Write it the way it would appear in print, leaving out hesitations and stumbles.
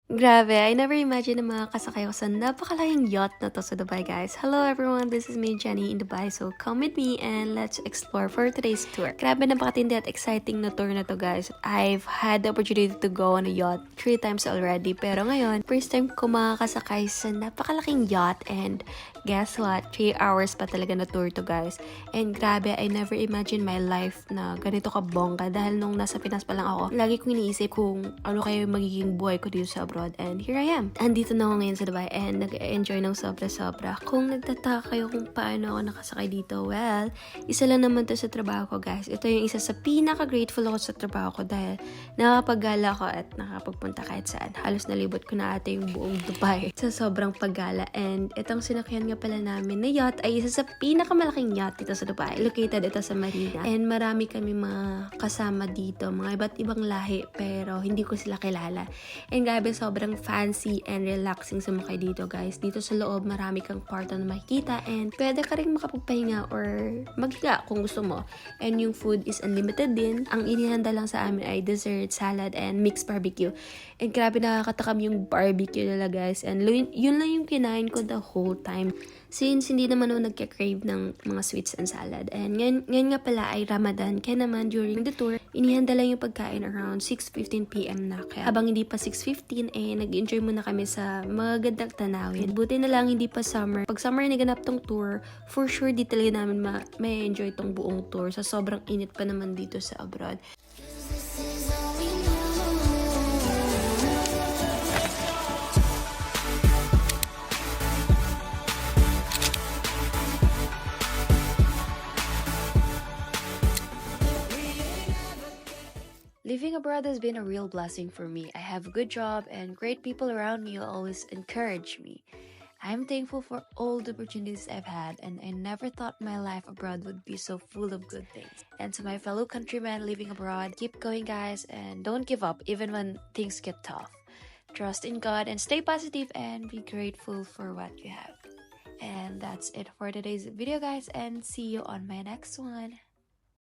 Grabe, I never imagined na makakasakay ako sa napakalaking yacht na to sa Dubai, guys. Hello everyone, this is me, Jenny, in Dubai. So come with me and let's explore for today's tour. Grabe, napakatindi at exciting na tour na to, guys. I've had the opportunity to go on a yacht 3 times already. Pero ngayon, first time ko makakasakay sa napakalaking yacht. And guess what? 3 hours pa talaga na tour to, guys. And grabe, I never imagined my life na ganito ka bongga. Dahil nung nasa Pinas pa lang ako, lagi kong iniisip kung ano kayo magiging buhay ko dito sa abroad. And here I am. Andito na ako ngayon sa Dubai and nag-enjoy ng sobra-sobra. Kung nagtataka kayo kung paano ako nakasakay dito, well, isa lang naman to sa trabaho ko, guys. Ito yung isa sa pinaka-grateful ako sa trabaho ko dahil nakapag-gala ko at nakapagpunta kahit saan. Halos nalibot ko na ate yung buong Dubai sa sobrang paggala. And itong sinakyan nga pala namin na yacht ay isa sa pinakamalaking yacht dito sa Dubai. Located ito sa Marina. And marami kami mga kasama dito, mga iba't ibang lahi, pero hindi ko sila kilala. And grabe, sobrang fancy and relaxing sumakay dito, guys. Dito sa loob, marami kang kwarto na makikita and pwede ka rin makapagpahinga or maghiga kung gusto mo. And yung food is unlimited din. Ang inihanda lang sa amin ay dessert, salad, and mixed barbecue. And grabe, nakakatakam yung barbecue nila, guys. And yun lang yung kinain ko the whole time. Since hindi naman ako nagka-crave ng mga sweets and salad. And ngayon nga pala ay Ramadan. Kaya naman during the tour, inihanda lang yung pagkain around 6:15 PM na. Kaya habang hindi pa 6:15, nag-enjoy muna kami sa magandang tanawin. Buti na lang hindi pa summer. Pag summer naganap tong tour, for sure di talaga namin may enjoy tong buong tour. Sa sobrang init pa naman dito sa abroad. Living abroad has been a real blessing for me. I have a good job and great people around me who always encourage me. I'm thankful for all the opportunities I've had, and I never thought my life abroad would be so full of good things. And to my fellow countrymen living abroad, keep going, guys, and don't give up even when things get tough. Trust in God and stay positive and be grateful for what you have. And that's it for today's video, guys, and see you on my next one.